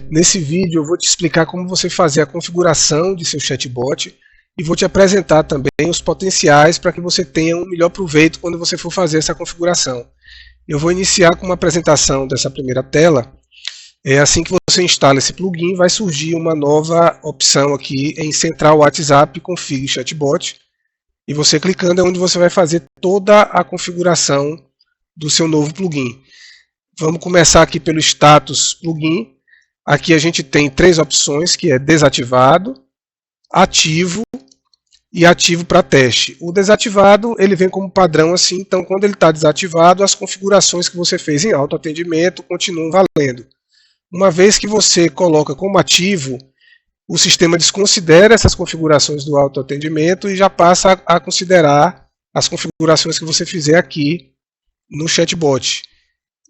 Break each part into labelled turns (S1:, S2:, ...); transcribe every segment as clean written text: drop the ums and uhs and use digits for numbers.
S1: Nesse vídeo eu vou te explicar como você fazer a configuração de seu chatbot e vou te apresentar também os potenciais para que você tenha um melhor proveito quando você for fazer essa configuração. Eu vou iniciar com uma apresentação dessa primeira tela. Assim que você instala esse plugin, vai surgir uma nova opção aqui em Central WhatsApp Config Chatbot. E você clicando é onde você vai fazer toda a configuração do seu novo plugin. Vamos começar aqui pelo status plugin. Aqui a gente tem três opções, que é desativado, ativo e ativo para teste. O desativado ele vem como padrão assim, então quando ele está desativado, as configurações que você fez em autoatendimento continuam valendo. Uma vez que você coloca como ativo, o sistema desconsidera essas configurações do autoatendimento e já passa a considerar as configurações que você fizer aqui no chatbot.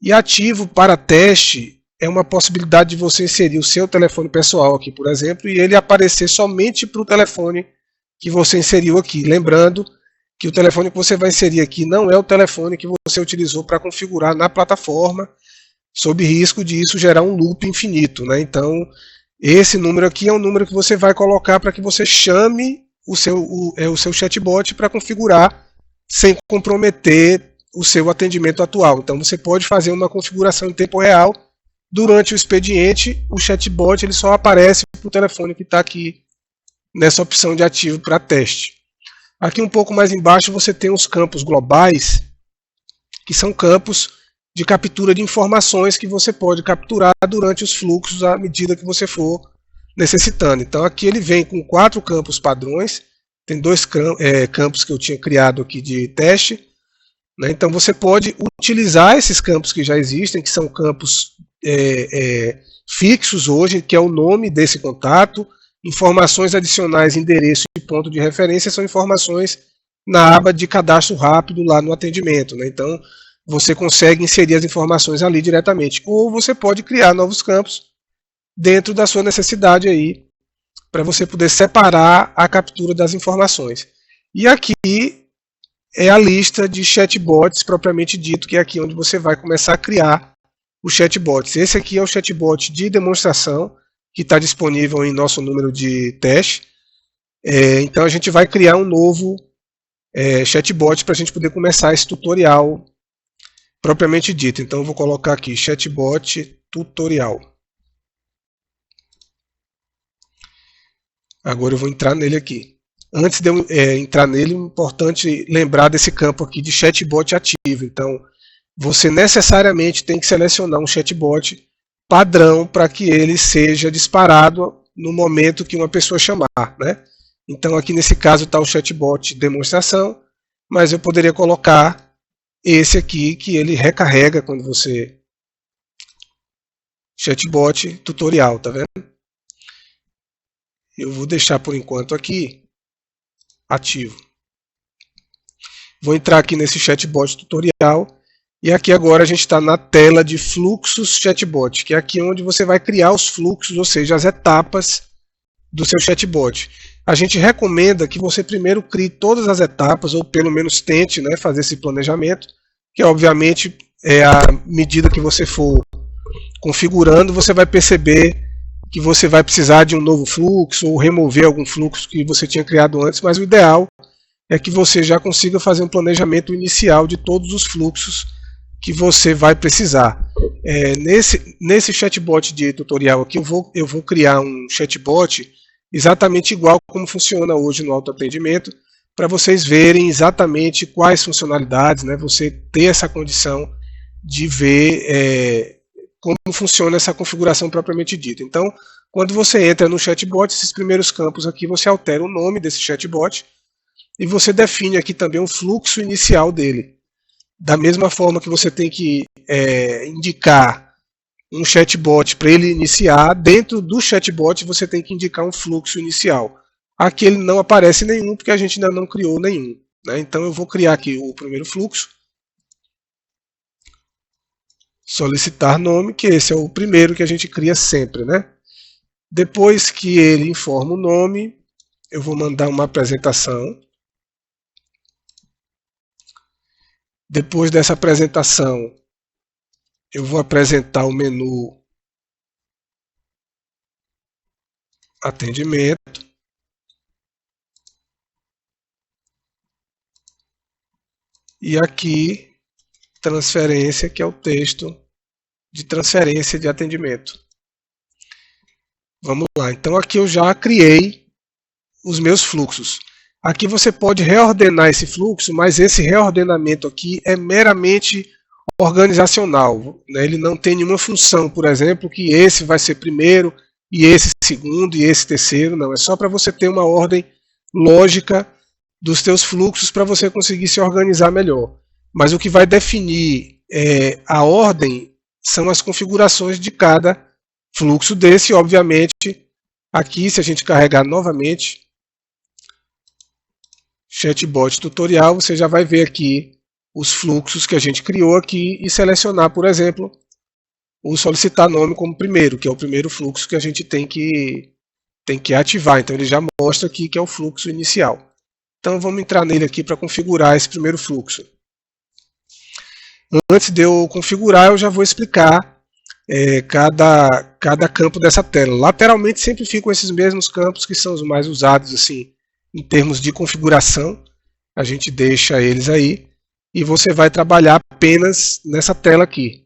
S1: E ativo para teste é uma possibilidade de você inserir o seu telefone pessoal aqui, por exemplo, e ele aparecer somente para o telefone que você inseriu aqui. Lembrando que o telefone que você vai inserir aqui não é o telefone que você utilizou para configurar na plataforma, sob risco de isso gerar um loop infinito, né? Então, esse número aqui é um número que você vai colocar para que você chame o seu chatbot para configurar sem comprometer o seu atendimento atual. Então, você pode fazer uma configuração em tempo real. Durante o expediente, o chatbot ele só aparece para o telefone que está aqui nessa opção de ativo para teste. Aqui um pouco mais embaixo você tem os campos globais, que são campos de captura de informações que você pode capturar durante os fluxos à medida que você for necessitando. Então aqui ele vem com 4 campos padrões, tem 2 campos que eu tinha criado aqui de teste, né? Então você pode utilizar esses campos que já existem, que são campos fixos hoje, que é o nome desse contato, informações adicionais, endereço e ponto de referência são informações na aba de cadastro rápido lá no atendimento, né? Então você consegue inserir as informações ali diretamente. Ou você pode criar novos campos dentro da sua necessidade aí, para você poder separar a captura das informações. E aqui é a lista de chatbots propriamente dito, que é aqui onde você vai começar a criar os chatbots. Esse aqui é o chatbot de demonstração, que está disponível em nosso número de teste. Então a gente vai criar um novo chatbot para a gente poder começar esse tutorial propriamente dito. Então eu vou colocar aqui chatbot tutorial. Agora eu vou entrar nele aqui. Antes de eu entrar nele, é importante lembrar desse campo aqui de chatbot ativo. Então você necessariamente tem que selecionar um chatbot padrão para que ele seja disparado no momento que uma pessoa chamar, né? Então aqui nesse caso está o chatbot demonstração, mas eu poderia colocar esse aqui que ele recarrega quando você... Chatbot tutorial, tá vendo? Eu vou deixar por enquanto aqui ativo. Vou entrar aqui nesse chatbot tutorial e aqui agora a gente está na tela de fluxos chatbot, que é aqui onde você vai criar os fluxos, ou seja, as etapas do seu chatbot. A gente recomenda que você primeiro crie todas as etapas, ou pelo menos tente, né, fazer esse planejamento, que obviamente à medida que você for configurando, você vai perceber que você vai precisar de um novo fluxo ou remover algum fluxo que você tinha criado antes, mas o ideal é que você já consiga fazer um planejamento inicial de todos os fluxos que você vai precisar. Nesse chatbot de tutorial aqui eu vou criar um chatbot exatamente igual como funciona hoje no autoatendimento, para vocês verem exatamente quais funcionalidades, né, você ter essa condição de ver como funciona essa configuração propriamente dita. Então, quando você entra no chatbot, esses primeiros campos aqui, você altera o nome desse chatbot e você define aqui também o fluxo inicial dele. Da mesma forma que você tem que indicar um chatbot para ele iniciar, dentro do chatbot você tem que indicar um fluxo inicial. Aqui ele não aparece nenhum, porque a gente ainda não criou nenhum, né? Então eu vou criar aqui o primeiro fluxo. Solicitar nome, que esse é o primeiro que a gente cria sempre, né? Depois que ele informa o nome, eu vou mandar uma apresentação. Depois dessa apresentação, eu vou apresentar o menu atendimento, e aqui transferência, que é o texto de transferência de atendimento. Vamos lá, então aqui eu já criei os meus fluxos. Aqui você pode reordenar esse fluxo, mas esse reordenamento aqui é meramente organizacional, né? Ele não tem nenhuma função, por exemplo, que esse vai ser primeiro, e esse segundo, e esse terceiro, não. É só para você ter uma ordem lógica dos teus fluxos para você conseguir se organizar melhor. Mas o que vai definir a ordem são as configurações de cada fluxo desse, obviamente. Aqui, se a gente carregar novamente chatbot tutorial, você já vai ver aqui os fluxos que a gente criou aqui e selecionar, por exemplo, o solicitar nome como primeiro, que é o primeiro fluxo que a gente tem que ativar. Então ele já mostra aqui que é o fluxo inicial. Então vamos entrar nele aqui para configurar esse primeiro fluxo. Antes de eu configurar, eu já vou explicar cada campo dessa tela. Lateralmente sempre ficam esses mesmos campos que são os mais usados assim, em termos de configuração. A gente deixa eles aí e você vai trabalhar apenas nessa tela aqui.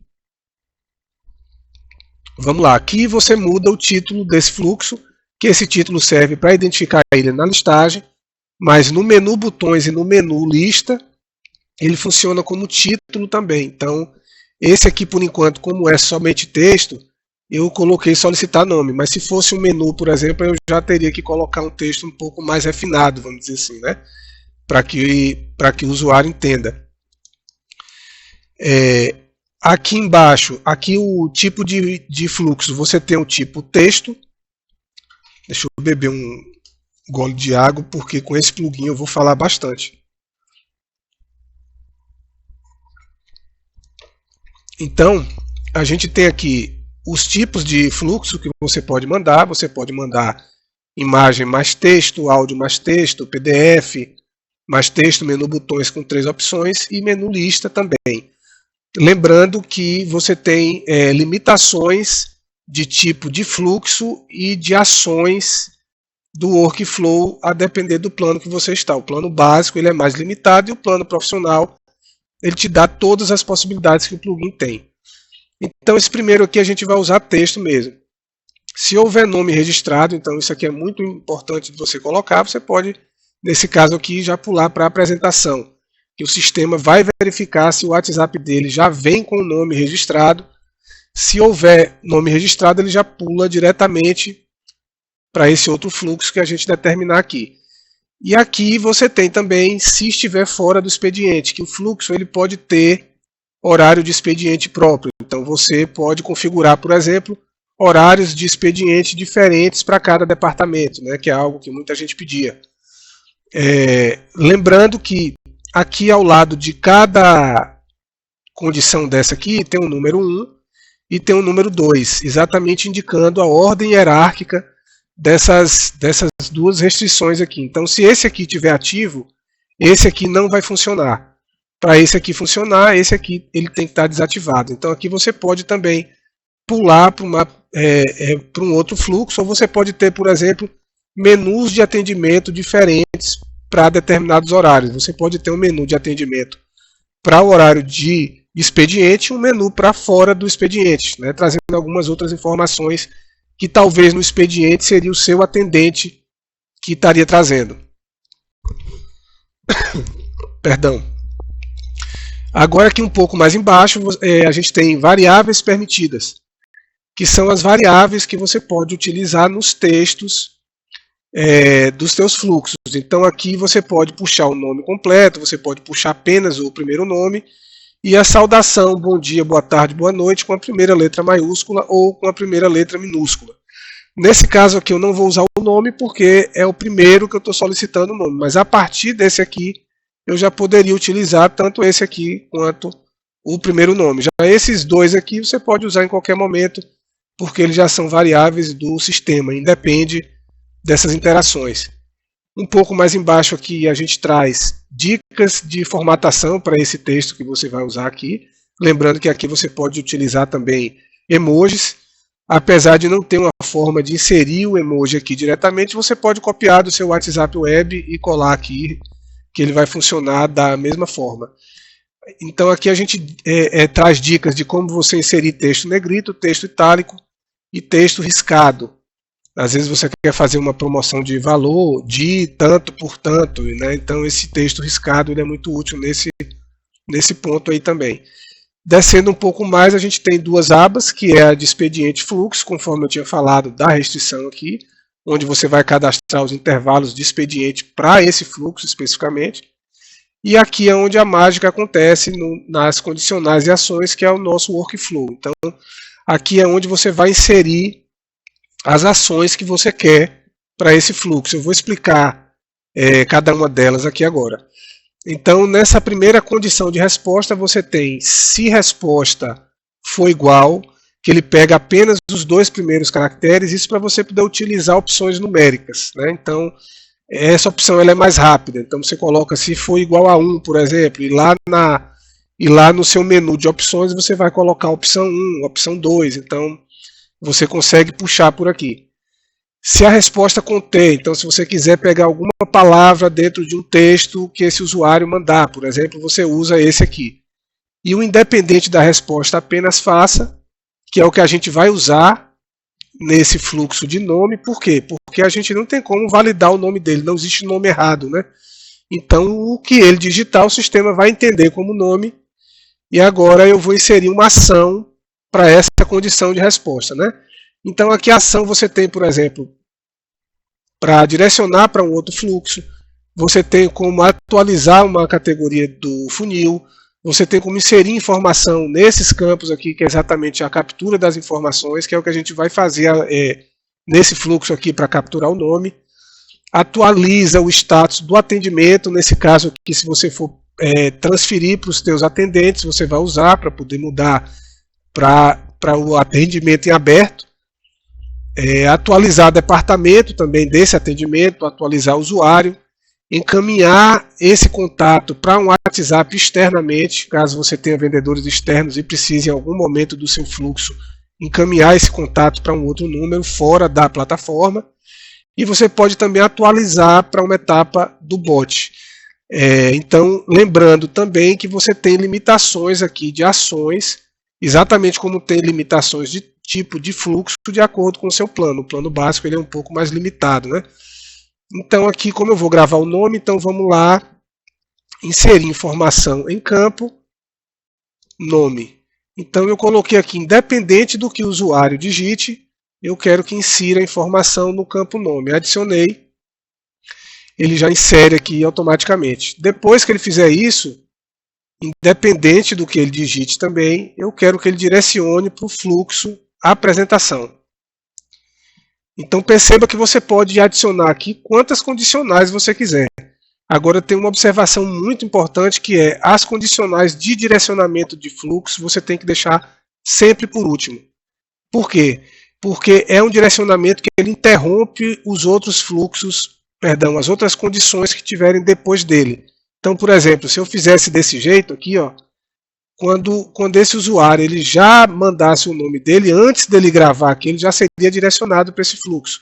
S1: Vamos lá, aqui você muda o título desse fluxo, que esse título serve para identificar ele na listagem, mas no menu botões e no menu lista, ele funciona como título também. Então, esse aqui por enquanto, como é somente texto, eu coloquei solicitar nome, mas se fosse um menu, por exemplo, eu já teria que colocar um texto um pouco mais refinado, vamos dizer assim, né? Para que o usuário entenda. Aqui embaixo, aqui o tipo de fluxo, você tem o tipo texto. Deixa eu beber um gole de água, porque com esse plugin eu vou falar bastante. Então, a gente tem aqui os tipos de fluxo que você pode mandar. Você pode mandar imagem mais texto, áudio mais texto, PDF mais texto, menu botões com 3 opções e menu lista também. Lembrando que você tem limitações de tipo de fluxo e de ações do workflow a depender do plano que você está. O plano básico ele é mais limitado e o plano profissional ele te dá todas as possibilidades que o plugin tem. Então esse primeiro aqui a gente vai usar texto mesmo. Se houver nome registrado, então isso aqui é muito importante de você colocar, você pode, nesse caso aqui, já pular para a apresentação. Que o sistema vai verificar se o WhatsApp dele já vem com o nome registrado. Se houver nome registrado, ele já pula diretamente para esse outro fluxo que a gente determinar aqui. E aqui você tem também, se estiver fora do expediente, que o fluxo ele pode ter horário de expediente próprio. Então você pode configurar, por exemplo, horários de expediente diferentes para cada departamento, né, que é algo que muita gente pedia. Lembrando que aqui ao lado de cada condição dessa aqui tem o número 1 e tem o número 2, exatamente indicando a ordem hierárquica dessas duas restrições aqui. Então se esse aqui estiver ativo, esse aqui não vai funcionar. Para esse aqui funcionar, esse aqui ele tem que estar desativado. Então aqui você pode também pular para um outro fluxo, ou você pode ter, por exemplo, menus de atendimento diferentes para determinados horários. Você pode ter um menu de atendimento para o horário de expediente e um menu para fora do expediente, né, trazendo algumas outras informações que talvez no expediente seria o seu atendente que estaria trazendo. Perdão. Agora aqui um pouco mais embaixo a gente tem variáveis permitidas, que são as variáveis que você pode utilizar nos textos dos seus fluxos. Então aqui você pode puxar o nome completo, você pode puxar apenas o primeiro nome e a saudação, bom dia, boa tarde, boa noite, com a primeira letra maiúscula ou com a primeira letra minúscula. Nesse caso aqui eu não vou usar o nome porque é o primeiro que eu estou solicitando o nome, mas a partir desse aqui eu já poderia utilizar tanto esse aqui quanto o primeiro nome. Já esses dois aqui você pode usar em qualquer momento, porque eles já são variáveis do sistema, independe dessas interações. Um pouco mais embaixo aqui a gente traz dicas de formatação para esse texto que você vai usar aqui. Lembrando que aqui você pode utilizar também emojis. apesar de não ter uma forma de inserir o emoji aqui diretamente, você pode copiar do seu WhatsApp Web e colar aqui, que ele vai funcionar da mesma forma. Então aqui a gente traz dicas de como você inserir texto negrito, texto itálico e texto riscado. Às vezes você quer fazer uma promoção de valor de tanto por tanto, né? Então esse texto riscado ele é muito útil nesse ponto aí também. Descendo um pouco mais, a gente tem duas abas, que é a de expediente fluxo, conforme eu tinha falado da restrição aqui, onde você vai cadastrar os intervalos de expediente para esse fluxo especificamente. E aqui é onde a mágica acontece nas condicionais e ações, que é o nosso workflow. Então, aqui é onde você vai inserir as ações que você quer para esse fluxo. Eu vou explicar cada uma delas aqui agora. Então, nessa primeira condição de resposta, você tem se resposta for igual, que ele pega apenas os dois primeiros caracteres, isso para você poder utilizar opções numéricas, né? Então, essa opção ela é mais rápida. Então, você coloca se for igual a 1, por exemplo, e lá no seu menu de opções você vai colocar a opção 1, a opção 2. Então, você consegue puxar por aqui. Se a resposta contém, então se você quiser pegar alguma palavra dentro de um texto que esse usuário mandar, por exemplo, você usa esse aqui. E o independente da resposta apenas faça, que é o que a gente vai usar nesse fluxo de nome. Por quê? Porque a gente não tem como validar o nome dele, não existe nome errado, né? Então o que ele digitar, o sistema vai entender como nome, e agora eu vou inserir uma ação para essa condição de resposta, né? Então aqui a ação você tem, por exemplo, para direcionar para um outro fluxo, você tem como atualizar uma categoria do funil, você tem como inserir informação nesses campos aqui, que é exatamente a captura das informações, que é o que a gente vai fazer nesse fluxo aqui para capturar o nome. Atualiza o status do atendimento, nesse caso aqui, se você for transferir para os seus atendentes, você vai usar para poder mudar para o atendimento em aberto. Atualizar departamento também desse atendimento, atualizar o usuário, encaminhar esse contato para um WhatsApp externamente, caso você tenha vendedores externos e precise em algum momento do seu fluxo encaminhar esse contato para um outro número fora da plataforma. E você pode também atualizar para uma etapa do bot. Então, lembrando também que você tem limitações aqui de ações, exatamente como tem limitações de tipo de fluxo de acordo com o seu plano. O plano básico ele é um pouco mais limitado, né? Então aqui, como eu vou gravar o nome, então vamos lá, inserir informação em campo, nome. Então eu coloquei aqui, independente do que o usuário digite, eu quero que insira a informação no campo nome. Adicionei, ele já insere aqui automaticamente. Depois que ele fizer isso, independente do que ele digite também, eu quero que ele direcione para o fluxo apresentação. Então perceba que você pode adicionar aqui quantas condicionais você quiser. Agora tem uma observação muito importante, que é as condicionais de direcionamento de fluxo você tem que deixar sempre por último. Por quê? Porque é um direcionamento que ele interrompe os outros fluxos, perdão, as outras condições que tiverem depois dele. Então, por exemplo, se eu fizesse desse jeito aqui, ó, quando esse usuário ele já mandasse o nome dele, antes dele gravar aqui, ele já seria direcionado para esse fluxo.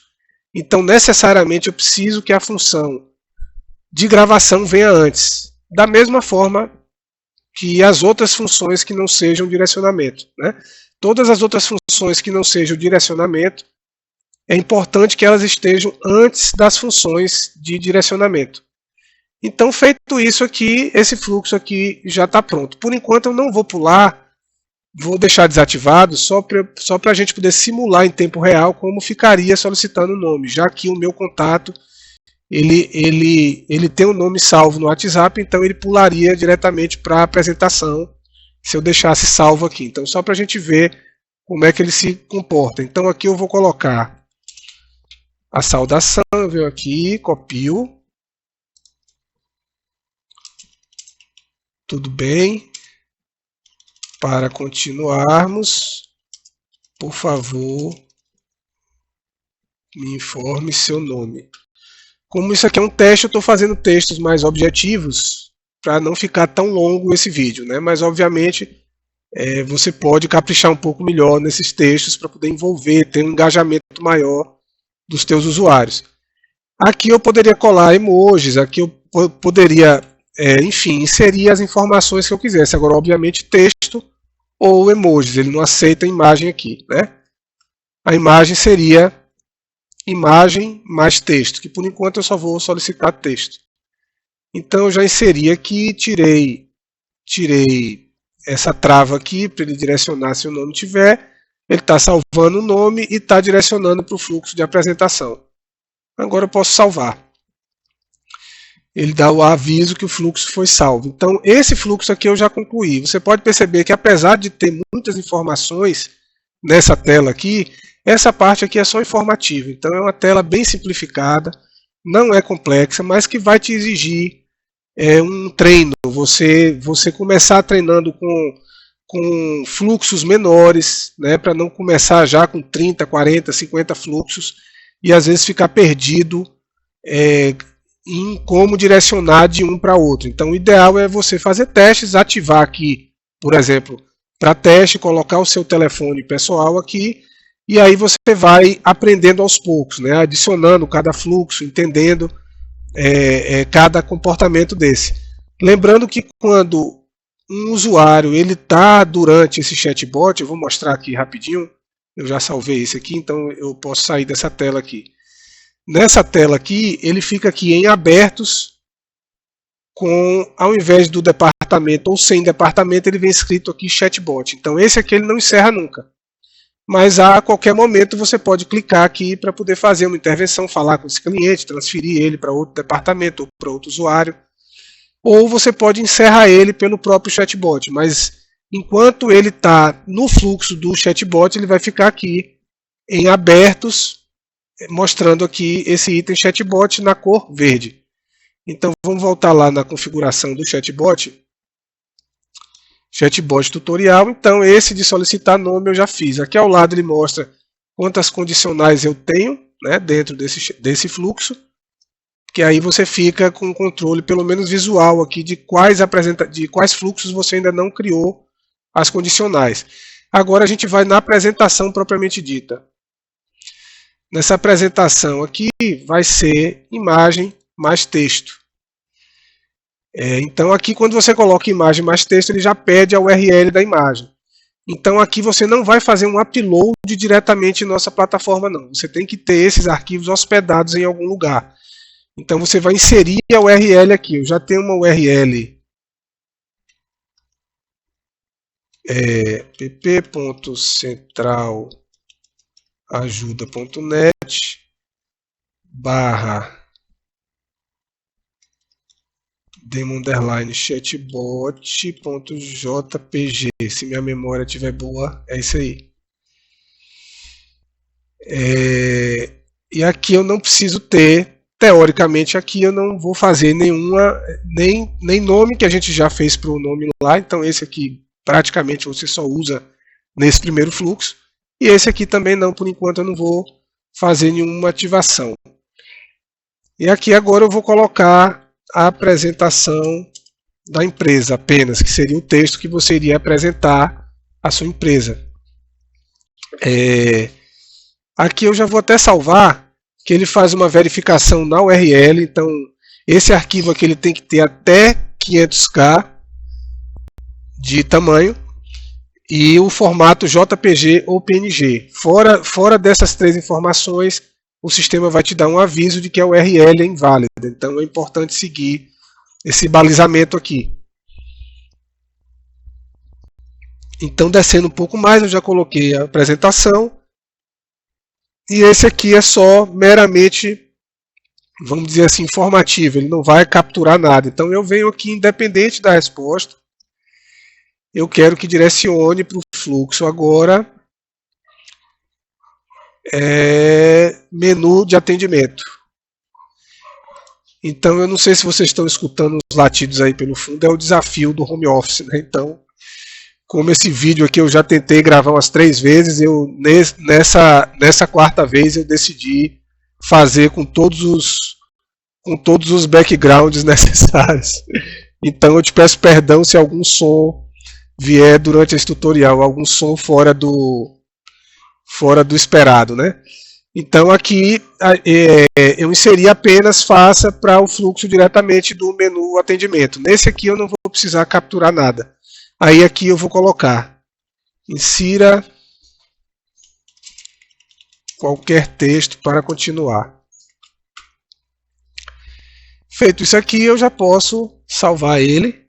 S1: Então, necessariamente, eu preciso que a função de gravação venha antes. Da mesma forma que as outras funções que não sejam direcionamento, né? Todas as outras funções que não sejam direcionamento, é importante que elas estejam antes das funções de direcionamento. Então, feito isso aqui, esse fluxo aqui já está pronto. Por enquanto eu não vou pular, vou deixar desativado só para a gente poder simular em tempo real como ficaria solicitando o nome, já que o meu contato ele tem o nome salvo no WhatsApp, então ele pularia diretamente para a apresentação se eu deixasse salvo aqui. Então, só para a gente ver como é que ele se comporta. Então, aqui eu vou colocar a saudação, eu venho aqui, copio. Tudo bem? Para continuarmos, por favor, me informe seu nome. Como isso aqui é um teste, eu estou fazendo textos mais objetivos para não ficar tão longo esse vídeo, né? Mas obviamente você pode caprichar um pouco melhor nesses textos para poder envolver, ter um engajamento maior dos teus usuários. Aqui eu poderia colar emojis, aqui eu poderia, enfim, inserir as informações que eu quisesse. Agora, obviamente, texto ou emojis, ele não aceita imagem aqui, né? A imagem seria imagem mais texto, que por enquanto eu só vou solicitar texto. Então eu já inseri aqui, tirei essa trava aqui para ele direcionar se o nome tiver. Ele está salvando o nome e está direcionando para o fluxo de apresentação. Agora eu posso salvar. Ele dá o aviso que o fluxo foi salvo. Então esse fluxo aqui eu já concluí. Você pode perceber que apesar de ter muitas informações nessa tela aqui, essa parte aqui é só informativa. Então é uma tela bem simplificada, não é complexa, mas que vai te exigir um treino. Você começar treinando com fluxos menores, né, para não começar já com 30, 40, 50 fluxos e às vezes ficar perdido em como direcionar de um para outro. Então o ideal é você fazer testes, ativar aqui, por exemplo, para teste, colocar o seu telefone pessoal aqui, e aí você vai aprendendo aos poucos, né, adicionando cada fluxo, entendendo cada comportamento desse. Lembrando que quando um usuário ele está durante esse chatbot, eu vou mostrar aqui rapidinho, eu já salvei esse aqui, então eu posso sair dessa tela aqui. Nessa tela aqui, ele fica aqui em abertos, ao invés do departamento ou sem departamento, ele vem escrito aqui chatbot. Então esse aqui ele não encerra nunca. Mas a qualquer momento você pode clicar aqui para poder fazer uma intervenção, falar com esse cliente, transferir ele para outro departamento ou para outro usuário. Ou você pode encerrar ele pelo próprio chatbot, mas enquanto ele está no fluxo do chatbot, ele vai ficar aqui em abertos, mostrando aqui esse item chatbot na cor verde. Então vamos voltar lá na configuração do chatbot. Chatbot tutorial, então esse de solicitar nome eu já fiz. Aqui ao lado ele mostra quantas condicionais eu tenho, né, dentro desse fluxo, que aí você fica com um controle pelo menos visual aqui de quais fluxos você ainda não criou as condicionais. Agora a gente vai na apresentação propriamente dita. Nessa apresentação aqui vai ser imagem mais texto. Então aqui quando você coloca imagem mais texto, ele já pede a URL da imagem. Então aqui você não vai fazer um upload diretamente em nossa plataforma não. Você tem que ter esses arquivos hospedados em algum lugar. Então você vai inserir a URL aqui. Eu já tenho uma URL pp.centralajuda.net /demo_chatbot.jpg. Se minha memória estiver boa, é isso aí. E aqui eu não preciso ter, teoricamente aqui eu não vou fazer nem nome, que a gente já fez para o nome lá, então esse aqui praticamente você só usa nesse primeiro fluxo, e esse aqui também não, por enquanto eu não vou fazer nenhuma ativação. E aqui agora eu vou colocar a apresentação da empresa apenas, que seria o texto que você iria apresentar à sua empresa. Aqui eu já vou até salvar, que ele faz uma verificação na URL, então esse arquivo aqui ele tem que ter até 500K de tamanho e o formato JPG ou PNG. Fora dessas três informações, o sistema vai te dar um aviso de que a URL é inválida. Então é importante seguir esse balizamento aqui. Então descendo um pouco mais, eu já coloquei a apresentação. E esse aqui é só meramente, vamos dizer assim, informativo. Ele não vai capturar nada. Então eu venho aqui, independente da resposta, eu quero que direcione para o fluxo agora menu de atendimento. Então eu não sei se vocês estão escutando os latidos aí pelo fundo, é o desafio do home office, né? Então, como esse vídeo aqui eu já tentei gravar umas 3 vezes, nessa quarta vez eu decidi fazer com todos os backgrounds necessários. Então eu te peço perdão se algum som vier durante esse tutorial algum som fora do esperado, né? Então aqui eu inseri apenas faça para o fluxo diretamente do menu atendimento. Nesse aqui eu não vou precisar capturar nada. Aí aqui eu vou colocar insira qualquer texto para continuar. Feito isso aqui, eu já posso salvar ele.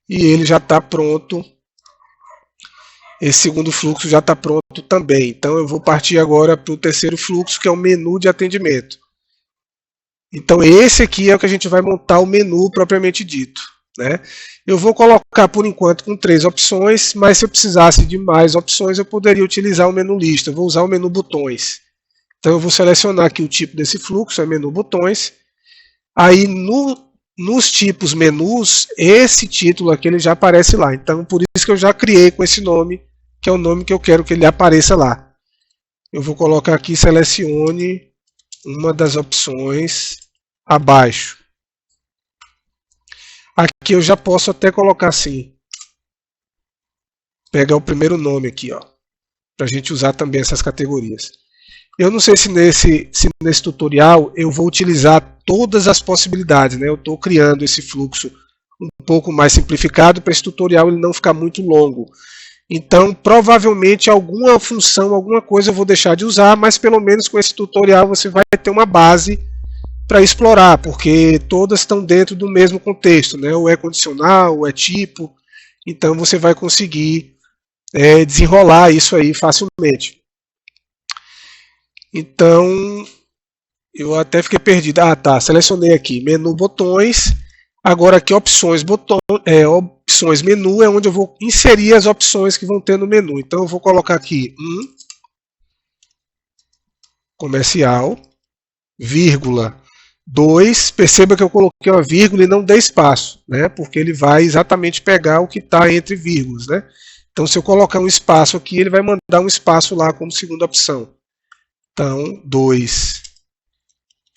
S1: E ele já está pronto. Esse segundo fluxo já está pronto também. Então eu vou partir agora para o terceiro fluxo, que é o menu de atendimento. Então esse aqui é o que a gente vai montar o menu propriamente dito, né? Eu vou colocar por enquanto com 3 opções, mas se eu precisasse de mais opções eu poderia utilizar o menu lista. Eu vou usar o menu botões. Então eu vou selecionar aqui o tipo desse fluxo, é menu botões. Aí nos tipos menus, esse título aqui ele já aparece lá. Então por isso que eu já criei com esse nome, que é o nome que eu quero que ele apareça lá. Eu vou colocar aqui, selecione uma das opções abaixo. Aqui eu já posso até colocar assim. Pegar o primeiro nome aqui, ó, para a gente usar também essas categorias. Eu não sei se nesse tutorial eu vou utilizar todas as possibilidades, né? Eu estou criando esse fluxo um pouco mais simplificado para esse tutorial ele não ficar muito longo. Então, provavelmente alguma função, alguma coisa eu vou deixar de usar, mas pelo menos com esse tutorial você vai ter uma base para explorar, porque todas estão dentro do mesmo contexto, né? Ou é condicional, ou é tipo, então você vai conseguir desenrolar isso aí facilmente. Então, eu até fiquei perdido. Ah, tá, selecionei aqui, menu botões, agora aqui opções, opções menu é onde eu vou inserir as opções que vão ter no menu. Então eu vou colocar aqui comercial, vírgula, 2, perceba que eu coloquei uma vírgula e não dei espaço, né? Porque ele vai exatamente pegar o que está entre vírgulas, né? Então se eu colocar um espaço aqui, ele vai mandar um espaço lá como segunda opção. Então, 2,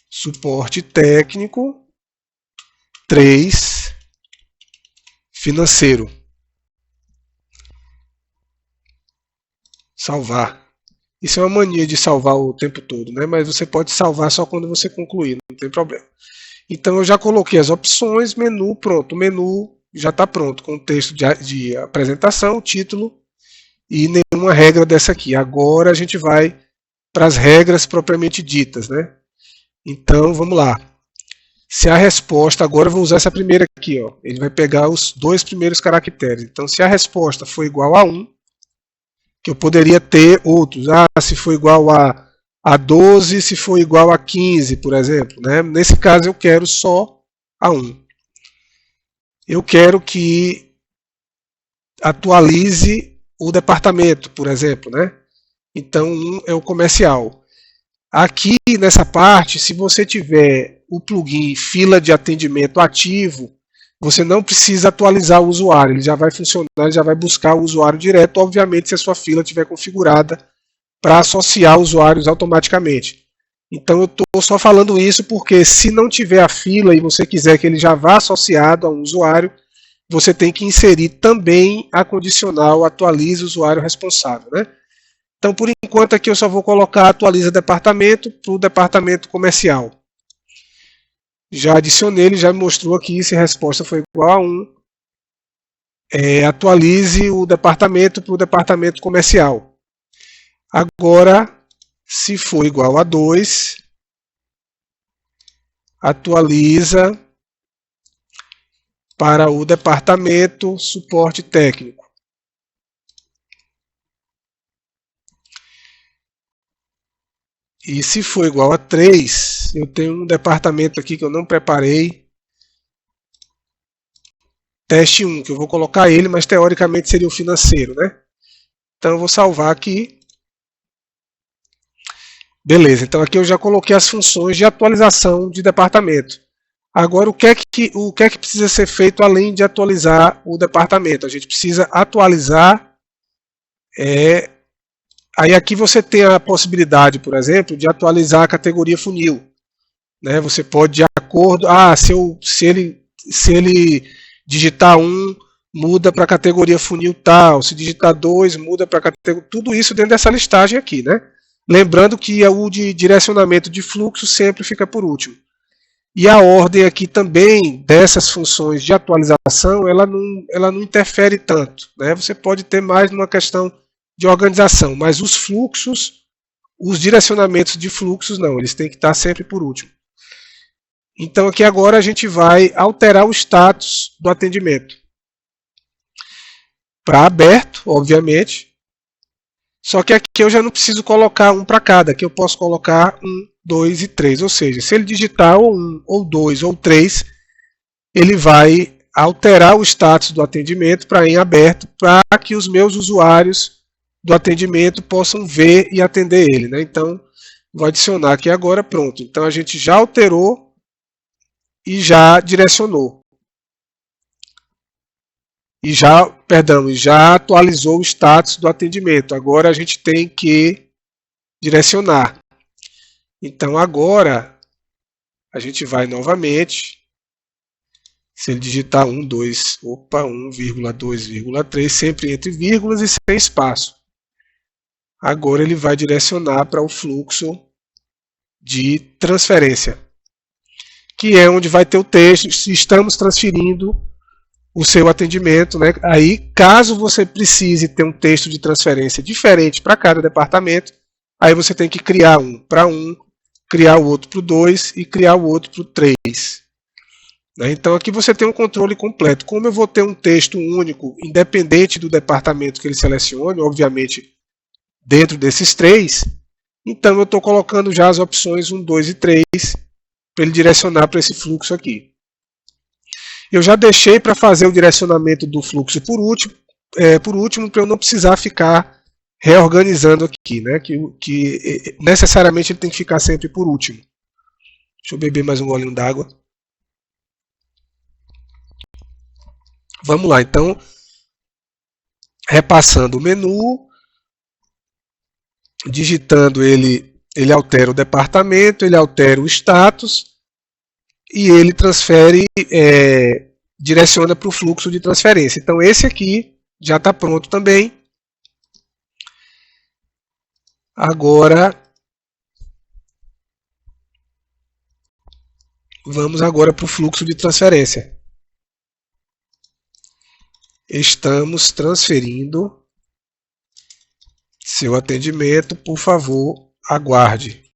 S1: suporte técnico, 3, financeiro. Salvar. Isso é uma mania de salvar o tempo todo, né? Mas você pode salvar só quando você concluir, não tem problema. Então eu já coloquei as opções, menu, pronto. O menu já está pronto, com o texto de apresentação, título e nenhuma regra dessa aqui. Agora a gente vai para as regras propriamente ditas, né? Então vamos lá. Se a resposta, agora eu vou usar essa primeira aqui, ó. Ele vai pegar os 2 primeiros caracteres. Então se a resposta for igual a 1, que eu poderia ter outros. Ah, se for igual a 12, se for igual a 15, por exemplo, né? Nesse caso eu quero só a 1. Eu quero que atualize o departamento, por exemplo, né? Então 1 é o comercial. Aqui nessa parte, se você tiver o plugin fila de atendimento ativo, você não precisa atualizar o usuário, ele já vai funcionar, ele já vai buscar o usuário direto, obviamente se a sua fila estiver configurada para associar usuários automaticamente. Então eu estou só falando isso porque se não tiver a fila e você quiser que ele já vá associado a um usuário, você tem que inserir também a condicional atualize o usuário responsável, né? Então por enquanto aqui eu só vou colocar atualiza departamento para o departamento comercial. Já adicionei, ele já me mostrou aqui se a resposta foi igual a 1. Atualize o departamento para o departamento comercial. Agora, se for igual a 2, atualiza para o departamento suporte técnico. E se for igual a 3, eu tenho um departamento aqui que eu não preparei. Teste 1, que eu vou colocar ele, mas teoricamente seria o financeiro, né? Então eu vou salvar aqui. Beleza, então aqui eu já coloquei as funções de atualização de departamento. Agora o que é que precisa ser feito além de atualizar o departamento? A gente precisa atualizar... Aí aqui você tem a possibilidade, por exemplo, de atualizar a categoria funil, né? Você pode, de acordo, se ele digitar 1, muda para a categoria funil tal, se digitar 2, muda para a categoria, tudo isso dentro dessa listagem aqui, né? Lembrando que o de direcionamento de fluxo sempre fica por último. E a ordem aqui também dessas funções de atualização, ela não interfere tanto, né? Você pode ter mais numa questão de organização, mas os fluxos, os direcionamentos de fluxos não, eles têm que estar sempre por último. Então aqui agora a gente vai alterar o status do atendimento. Para aberto, obviamente. Só que aqui eu já não preciso colocar um para cada, aqui eu posso colocar 1, 2 e 3. Ou seja, se ele digitar ou 1, ou 2, ou 3, ele vai alterar o status do atendimento para em aberto, para que os meus usuários do atendimento possam ver e atender ele, né? Então, vou adicionar aqui agora, pronto. Então, a gente já alterou e já direcionou. E já atualizou o status do atendimento. Agora a gente tem que direcionar. Então agora a gente vai novamente. Se ele digitar 1, 2, 1,2,3, sempre entre vírgulas e sem espaço. Agora ele vai direcionar para o fluxo de transferência, que é onde vai ter o texto, se estamos transferindo o seu atendimento, né? Aí, caso você precise ter um texto de transferência diferente para cada departamento, aí você tem que criar um para um, criar o outro para o 2 e criar o outro para o 3. Né? Então aqui você tem um controle completo. Como eu vou ter um texto único, independente do departamento que ele selecione, obviamente dentro desses 3, então eu estou colocando já as opções 1, 2 e 3 para ele direcionar para esse fluxo aqui. Eu já deixei para fazer o direcionamento do fluxo por último para eu não precisar ficar reorganizando aqui, né? Que necessariamente ele tem que ficar sempre por último. Deixa eu beber mais um golinho d'água. Vamos lá, então, repassando o menu, digitando ele altera o departamento, ele altera o status e ele transfere, direciona para o fluxo de transferência. Então esse aqui já está pronto também. Agora, vamos agora para o fluxo de transferência. Estamos transferindo seu atendimento, por favor, aguarde.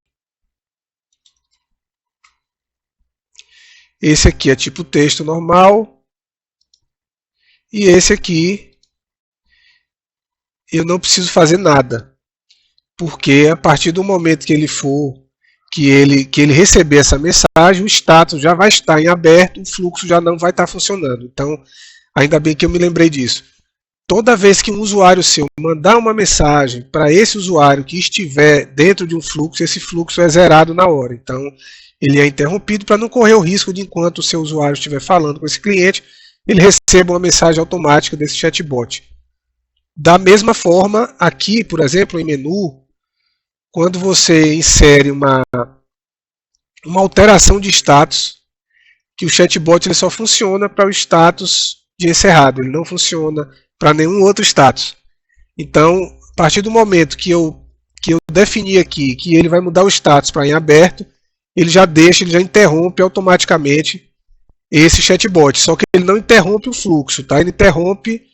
S1: Esse aqui é tipo texto normal. E esse aqui eu não preciso fazer nada. Porque a partir do momento que ele receber essa mensagem, o status já vai estar em aberto, o fluxo já não vai estar funcionando. Então, ainda bem que eu me lembrei disso. Toda vez que um usuário seu mandar uma mensagem para esse usuário que estiver dentro de um fluxo, esse fluxo é zerado na hora. Então, ele é interrompido para não correr o risco de, enquanto o seu usuário estiver falando com esse cliente, ele receba uma mensagem automática desse chatbot. Da mesma forma, aqui, por exemplo, em menu, quando você insere uma alteração de status, que o chatbot ele só funciona para o status de encerrado, ele não funciona para nenhum outro status. Então, a partir do momento que eu definir aqui que ele vai mudar o status para em aberto, ele já interrompe automaticamente esse chatbot. Só que ele não interrompe o fluxo, tá? Ele interrompe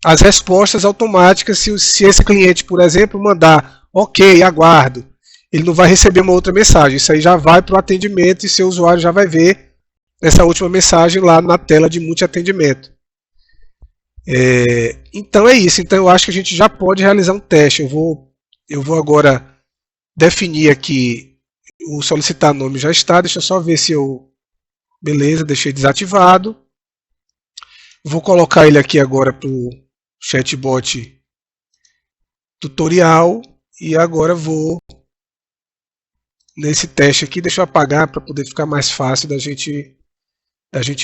S1: as respostas automáticas se esse cliente, por exemplo, mandar ok, aguardo. Ele não vai receber uma outra mensagem. Isso aí já vai para o atendimento e seu usuário já vai ver essa última mensagem lá na tela de multi-atendimento. Então é isso. Então eu acho que a gente já pode realizar um teste. Eu vou agora definir aqui o solicitar nome já está. Deixa eu só ver se eu... Beleza, deixei desativado. Vou colocar ele aqui agora para o chatbot tutorial. E agora vou nesse teste aqui. Deixa eu apagar para poder ficar mais fácil da gente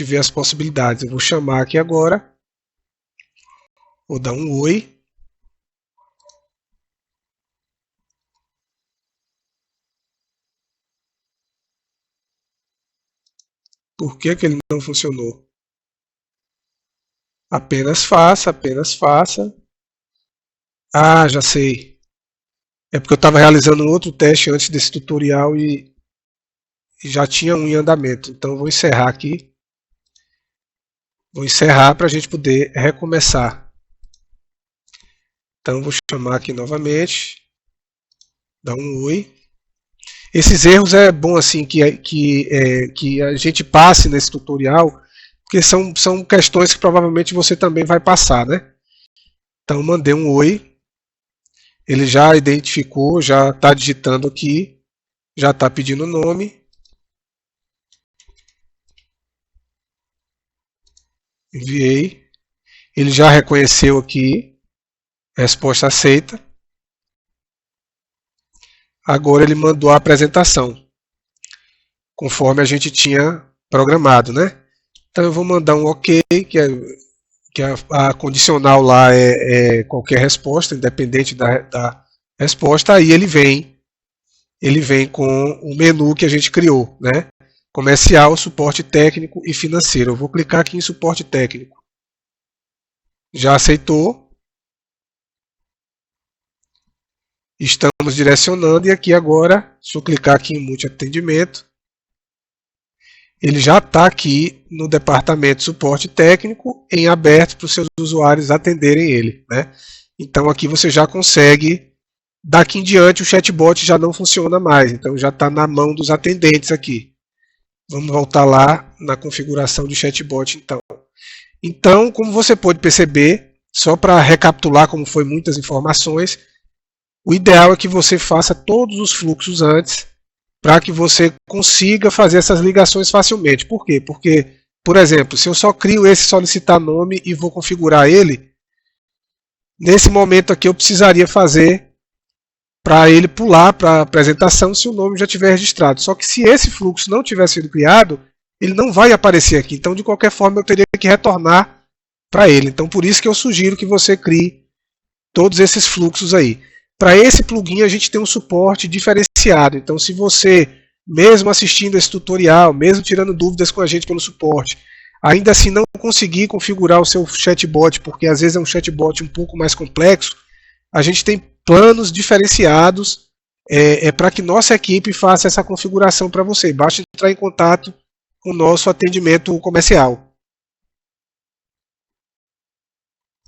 S1: ver as possibilidades. Eu vou chamar aqui agora. Vou dar um oi. Por que ele não funcionou? Apenas faça, apenas faça. Ah, já sei. É porque eu estava realizando um outro teste antes desse tutorial e já tinha um em andamento. Então eu vou encerrar aqui. Vou encerrar para a gente poder recomeçar. Então vou chamar aqui novamente. Dar um oi. Esses erros é bom assim que a gente passe nesse tutorial, porque são questões que provavelmente você também vai passar, né? Então mandei um oi, ele já identificou, já está digitando aqui, já está pedindo o nome. Enviei, ele já reconheceu aqui, resposta aceita. Agora ele mandou a apresentação, conforme a gente tinha programado, né? Então eu vou mandar um OK, que a condicional lá é qualquer resposta, independente da resposta. Aí ele vem com o menu que a gente criou, né? Comercial, suporte técnico e financeiro. Eu vou clicar aqui em suporte técnico. Já aceitou. Estamos direcionando e aqui agora, se eu clicar aqui em multi-atendimento, ele já está aqui no departamento suporte técnico em aberto para os seus usuários atenderem ele, né? Então aqui você já consegue, daqui em diante o chatbot já não funciona mais, então já está na mão dos atendentes aqui. Vamos voltar lá na configuração de chatbot então. Então, como você pode perceber, só para recapitular como foi muitas informações, o ideal é que você faça todos os fluxos antes, para que você consiga fazer essas ligações facilmente. Por quê? Porque, por exemplo, se eu só crio esse solicitar nome e vou configurar ele, nesse momento aqui eu precisaria fazer para ele pular para a apresentação se o nome já estiver registrado. Só que se esse fluxo não tiver sido criado, ele não vai aparecer aqui. Então, de qualquer forma, eu teria que retornar para ele. Então, por isso que eu sugiro que você crie todos esses fluxos aí. Para esse plugin a gente tem um suporte diferenciado, então se você, mesmo assistindo esse tutorial, mesmo tirando dúvidas com a gente pelo suporte, ainda assim não conseguir configurar o seu chatbot, porque às vezes é um chatbot um pouco mais complexo, a gente tem planos diferenciados para que nossa equipe faça essa configuração para você. Basta entrar em contato com o nosso atendimento comercial.